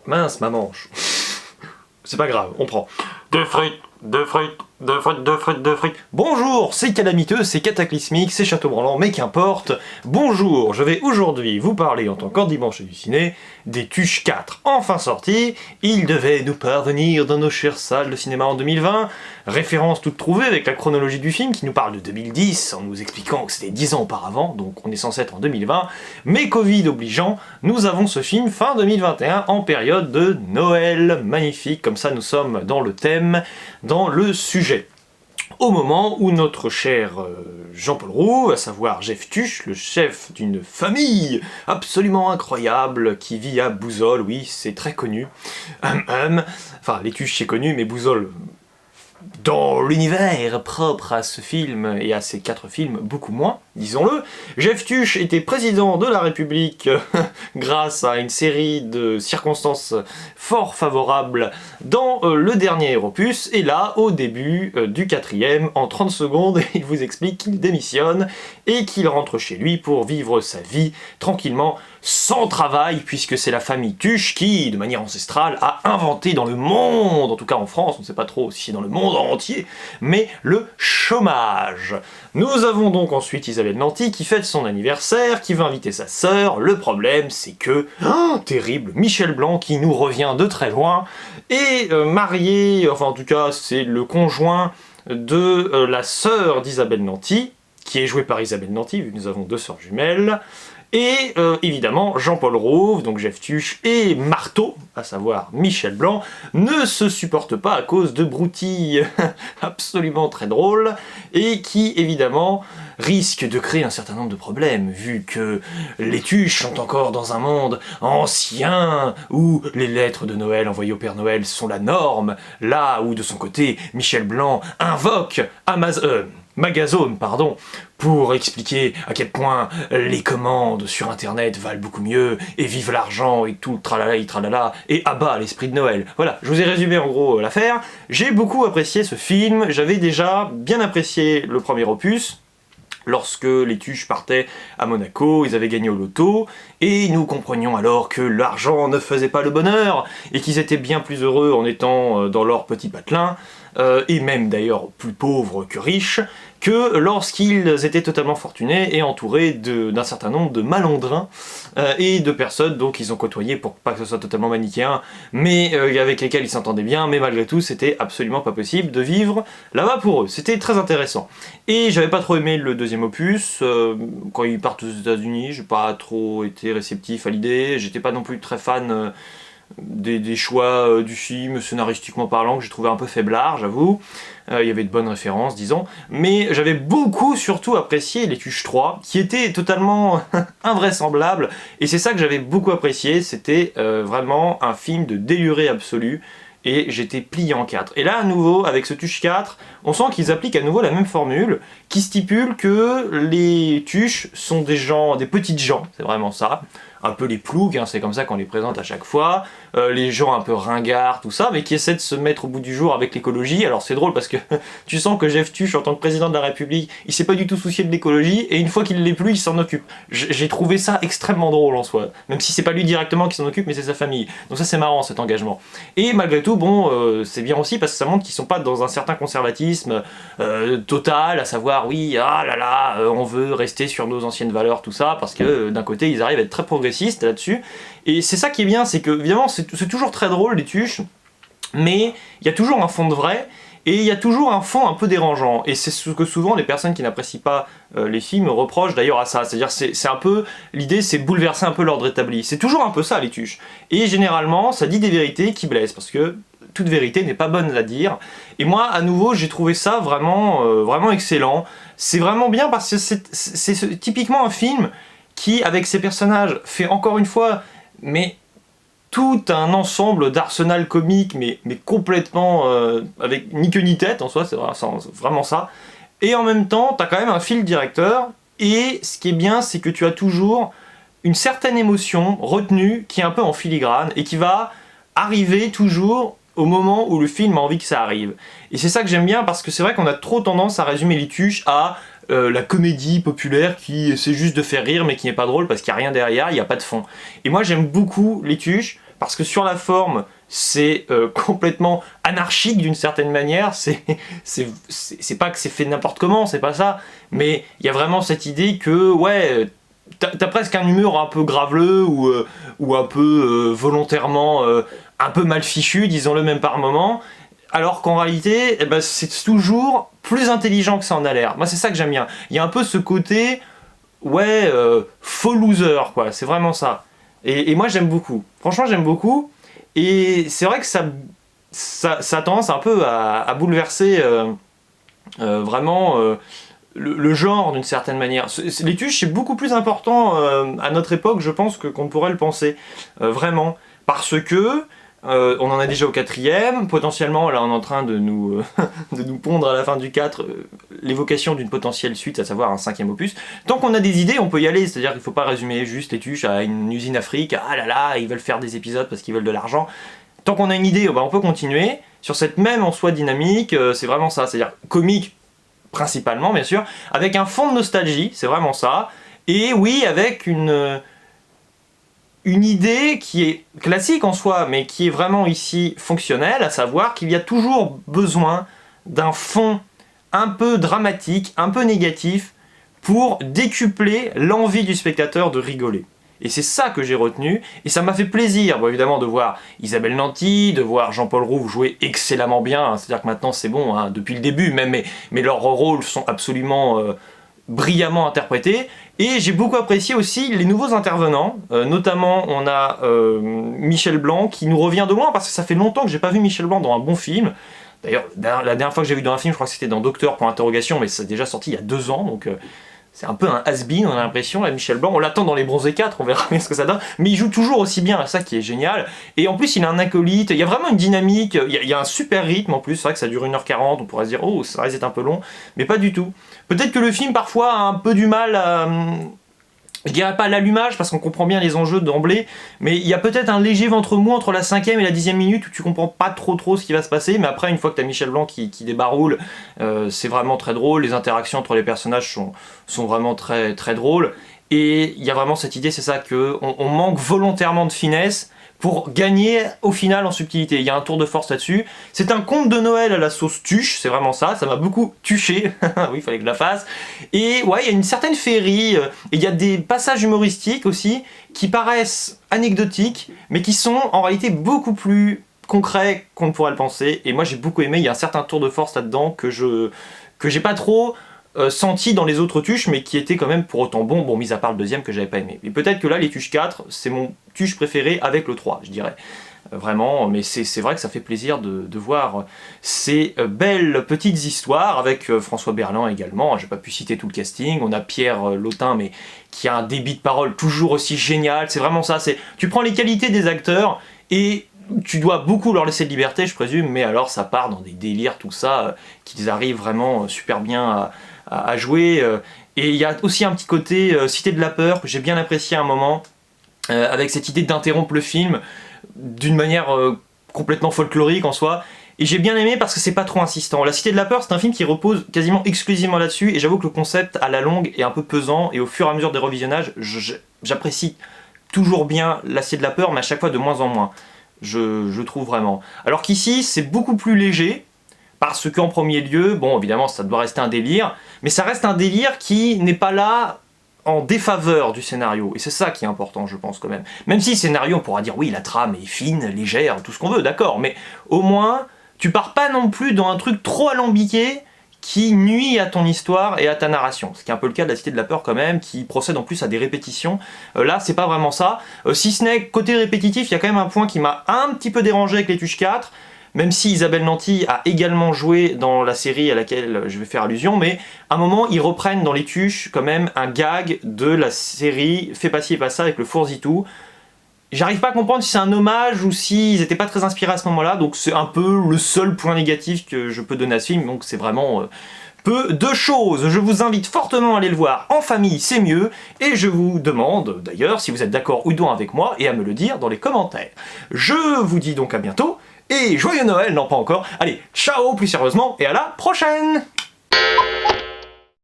Mince, ma manche. C'est pas grave, on prend. De frites, de frites, de frites, de frites, de frites. Bonjour, c'est calamiteux, c'est cataclysmique, c'est château-branlant, mais qu'importe. Bonjour, je vais aujourd'hui vous parler en tant qu'endimanche du ciné des Tuches 4, enfin sortis. Ils devaient nous parvenir dans nos chères salles de cinéma en 2020. Référence toute trouvée avec la chronologie du film qui nous parle de 2010 en nous expliquant que c'était 10 ans auparavant, donc on est censé être en 2020. Mais Covid obligeant, nous avons ce film fin 2021 en période de Noël. Magnifique, comme ça nous sommes dans le thème, dans le sujet. Au moment où notre cher Jean-Paul Roux, à savoir Jeff Tuche, le chef d'une famille absolument incroyable qui vit à Bouzolles, oui, c'est très connu. Enfin, les Tuches c'est connu, mais Bouzolles, dans l'univers propre à ce film et à ces 4 films, beaucoup moins, disons-le. Jeff Tuche était président de la République grâce à une série de circonstances fort favorables dans le dernier opus, et là, au début du 4e, en 30 secondes, il vous explique qu'il démissionne et qu'il rentre chez lui pour vivre sa vie tranquillement, sans travail, puisque c'est la famille Tuche qui, de manière ancestrale, a inventé dans le monde, en tout cas en France, on ne sait pas trop si c'est dans le monde entier, mais le chômage. Nous avons donc ensuite Isabelle Nanty qui fête son anniversaire, qui veut inviter sa sœur. Le problème, c'est que, terrible, Michel Blanc qui nous revient de très loin, est marié, enfin en tout cas c'est le conjoint de la sœur d'Isabelle Nanty, qui est jouée par Isabelle Nanty, vu que nous avons 2 sœurs jumelles. Et évidemment, Jean-Paul Rouve, donc Jeff Tuche, et Marteau, à savoir Michel Blanc, ne se supportent pas à cause de broutilles absolument très drôles, et qui, évidemment, risquent de créer un certain nombre de problèmes, vu que les Tuches sont encore dans un monde ancien, où les lettres de Noël envoyées au Père Noël sont la norme, là où, de son côté, Michel Blanc invoque Magazone, pour expliquer à quel point les commandes sur internet valent beaucoup mieux, et vive l'argent, et tout le tralala et tralala, et abat l'esprit de Noël. Voilà, je vous ai résumé en gros l'affaire. J'ai beaucoup apprécié ce film, j'avais déjà bien apprécié le premier opus, lorsque les Tuches partaient à Monaco, ils avaient gagné au loto, et nous comprenions alors que l'argent ne faisait pas le bonheur, et qu'ils étaient bien plus heureux en étant dans leur petit patelin, et même d'ailleurs plus pauvres que riches, que lorsqu'ils étaient totalement fortunés et entourés d'un certain nombre de malandrins et de personnes donc ils ont côtoyé pour pas que ce soit totalement manichéen, mais avec lesquels ils s'entendaient bien, mais malgré tout c'était absolument pas possible de vivre là-bas pour eux. C'était très intéressant. Et j'avais pas trop aimé le deuxième opus, quand ils partent aux États-Unis, j'ai pas trop été réceptif à l'idée, j'étais pas non plus très fan des choix du film, scénaristiquement parlant, que j'ai trouvé un peu faiblard, j'avoue. Il y avait de bonnes références, disons. Mais j'avais beaucoup, surtout, apprécié les Tuches 3, qui étaient totalement invraisemblables. Et c'est ça que j'avais beaucoup apprécié, c'était vraiment un film de déluré absolu. Et j'étais plié en 4. Et là, à nouveau, avec ce Tuche 4, on sent qu'ils appliquent à nouveau la même formule, qui stipule que les Tuches sont des gens, des petites gens, c'est vraiment ça, un peu les ploucs, hein, c'est comme ça qu'on les présente à chaque fois, les gens un peu ringards, tout ça, mais qui essaient de se mettre au bout du jour avec l'écologie. Alors c'est drôle parce que tu sens que Jeff Tuche, en tant que président de la République, il s'est pas du tout soucié de l'écologie, et une fois qu'il l'est plus, il s'en occupe. J'ai trouvé ça extrêmement drôle en soi, même si c'est pas lui directement qui s'en occupe, mais c'est sa famille. Donc ça c'est marrant, cet engagement. Et malgré tout, bon, c'est bien aussi parce que ça montre qu'ils sont pas dans un certain conservatisme total, à savoir, oui, ah là là, on veut rester sur nos anciennes valeurs, tout ça, parce que d'un côté, ils arrivent à être très progressistes là-dessus, et c'est ça qui est bien, c'est que, évidemment, c'est toujours très drôle, les Tuches, mais il y a toujours un fond de vrai, et il y a toujours un fond un peu dérangeant, et c'est ce que souvent les personnes qui n'apprécient pas les films reprochent d'ailleurs à ça, c'est-à-dire c'est un peu, l'idée c'est de bouleverser un peu l'ordre établi, c'est toujours un peu ça les Tuches, et généralement ça dit des vérités qui blessent, parce que toute vérité n'est pas bonne à dire, et moi à nouveau j'ai trouvé ça vraiment, vraiment excellent, c'est vraiment bien parce que c'est typiquement un film qui, avec ses personnages, fait encore une fois, mais tout un ensemble d'arsenal comique, mais complètement avec ni queue ni tête, en soi, c'est vraiment ça. Et en même temps, t'as quand même un fil directeur, et ce qui est bien, c'est que tu as toujours une certaine émotion retenue, qui est un peu en filigrane, et qui va arriver toujours au moment où le film a envie que ça arrive. Et c'est ça que j'aime bien, parce que c'est vrai qu'on a trop tendance à résumer les Tuches à la comédie populaire qui essaie juste de faire rire mais qui n'est pas drôle parce qu'il n'y a rien derrière, il n'y a pas de fond. Et moi j'aime beaucoup les Tuches parce que sur la forme, c'est complètement anarchique d'une certaine manière, c'est pas que c'est fait n'importe comment, c'est pas ça, mais il y a vraiment cette idée que, ouais, t'as presque un humour un peu graveleux, ou un peu volontairement un peu mal fichu, disons-le même par moment, alors qu'en réalité, eh ben, c'est toujours plus intelligent que ça en a l'air. Moi, c'est ça que j'aime bien. Il y a un peu ce côté, ouais, faux loser, quoi, c'est vraiment ça. Et moi, j'aime beaucoup. Franchement, j'aime beaucoup. Et c'est vrai que ça a tendance un peu à bouleverser vraiment le genre d'une certaine manière. Les tuches, c'est beaucoup plus important à notre époque, je pense, qu'on ne pourrait le penser. Vraiment. Parce que on en est déjà au 4e, potentiellement là on est en train de nous, de nous pondre à la fin du 4 l'évocation d'une potentielle suite, à savoir un 5e opus. Tant qu'on a des idées, on peut y aller, c'est-à-dire qu'il ne faut pas résumer juste les tuches à une usine Afrique, ah là là, ils veulent faire des épisodes parce qu'ils veulent de l'argent. Tant qu'on a une idée, on peut continuer sur cette même en soi dynamique, c'est vraiment ça, c'est-à-dire comique principalement bien sûr, avec un fond de nostalgie, c'est vraiment ça, et oui, avec une idée qui est classique en soi, mais qui est vraiment ici fonctionnelle, à savoir qu'il y a toujours besoin d'un fond un peu dramatique, un peu négatif, pour décupler l'envie du spectateur de rigoler. Et c'est ça que j'ai retenu, et ça m'a fait plaisir, bon, évidemment, de voir Isabelle Nanty, de voir Jean-Paul Rouve jouer excellemment bien, hein, c'est-à-dire que maintenant c'est bon, hein, depuis le début, même, mais leurs rôles sont absolument brillamment interprétés, et j'ai beaucoup apprécié aussi les nouveaux intervenants, notamment on a Michel Blanc qui nous revient de loin, parce que ça fait longtemps que j'ai pas vu Michel Blanc dans un bon film. D'ailleurs, la dernière fois que j'ai vu dans un film, je crois que c'était dans Docteur pour interrogation, mais c'est déjà sorti il y a 2 ans, donc c'est un peu un has-been, on a l'impression, là, Michel Blanc. On l'attend dans Les Bronzés 4, on verra bien ce que ça donne, mais il joue toujours aussi bien, c'est ça qui est génial. Et en plus, il a un acolyte, il y a vraiment une dynamique, il y a un super rythme en plus, c'est vrai que ça dure 1h40, on pourrait se dire, oh, ça risque d'être un peu long, mais pas du tout. Peut-être que le film, parfois, a un peu du mal à... Je dirais pas l'allumage parce qu'on comprend bien les enjeux d'emblée, mais il y a peut-être un léger ventre mou entre la 5e et la 10e minute où tu comprends pas trop ce qui va se passer, mais après une fois que t'as Michel Blanc qui débaroule, c'est vraiment très drôle, les interactions entre les personnages sont vraiment très drôles, et il y a vraiment cette idée, c'est ça, qu'on manque volontairement de finesse pour gagner au final en subtilité. Il y a un tour de force là-dessus. C'est un conte de Noël à la sauce tuche, c'est vraiment ça m'a beaucoup tuché, oui, il fallait que je la fasse. Et ouais, il y a une certaine féerie, et il y a des passages humoristiques aussi qui paraissent anecdotiques, mais qui sont en réalité beaucoup plus concrets qu'on ne pourrait le penser. Et moi j'ai beaucoup aimé, il y a un certain tour de force là-dedans que j'ai pas trop senti dans les autres tuches, mais qui était quand même pour autant bon, mis à part le 2e que j'avais pas aimé. Et peut-être que là, les tuches 4, c'est mon tuche préféré avec le 3, je dirais. Vraiment, mais c'est vrai que ça fait plaisir de voir ces belles petites histoires, avec François Berland également. J'ai pas pu citer tout le casting, on a Pierre Lotin, mais qui a un débit de parole toujours aussi génial, c'est vraiment ça, tu prends les qualités des acteurs, et tu dois beaucoup leur laisser de liberté, je présume, mais alors ça part dans des délires, tout ça, qu'ils arrivent vraiment super bien à jouer. Et il y a aussi un petit côté Cité de la peur que j'ai bien apprécié à un moment, avec cette idée d'interrompre le film d'une manière complètement folklorique en soi. Et j'ai bien aimé parce que c'est pas trop insistant. La Cité de la peur, c'est un film qui repose quasiment exclusivement là-dessus, et j'avoue que le concept à la longue est un peu pesant, et au fur et à mesure des revisionnages, j'apprécie toujours bien La Cité de la peur, mais à chaque fois de moins en moins. Je trouve vraiment. Alors qu'ici, c'est beaucoup plus léger, parce qu'en premier lieu, bon, évidemment, ça doit rester un délire, mais ça reste un délire qui n'est pas là en défaveur du scénario, et c'est ça qui est important, je pense, quand même. Même si le scénario, on pourra dire, oui, la trame est fine, légère, tout ce qu'on veut, d'accord, mais au moins, tu pars pas non plus dans un truc trop alambiqué qui nuit à ton histoire et à ta narration. Ce qui est un peu le cas de La Cité de la peur quand même, qui procède en plus à des répétitions. Là, c'est pas vraiment ça. Si ce n'est côté répétitif, il y a quand même un point qui m'a un petit peu dérangé avec les tuches 4, même si Isabelle Nanty a également joué dans la série à laquelle je vais faire allusion, mais à un moment, ils reprennent dans les tuches quand même un gag de la série Fais pas ci et pas ça avec le Fourzitou. J'arrive pas à comprendre si c'est un hommage ou s'ils étaient pas très inspirés à ce moment-là, donc c'est un peu le seul point négatif que je peux donner à ce film, donc c'est vraiment peu de choses. Je vous invite fortement à aller le voir en famille, c'est mieux, et je vous demande d'ailleurs si vous êtes d'accord ou non avec moi, et à me le dire dans les commentaires. Je vous dis donc à bientôt, et joyeux Noël, non pas encore. Allez, ciao plus sérieusement, et à la prochaine!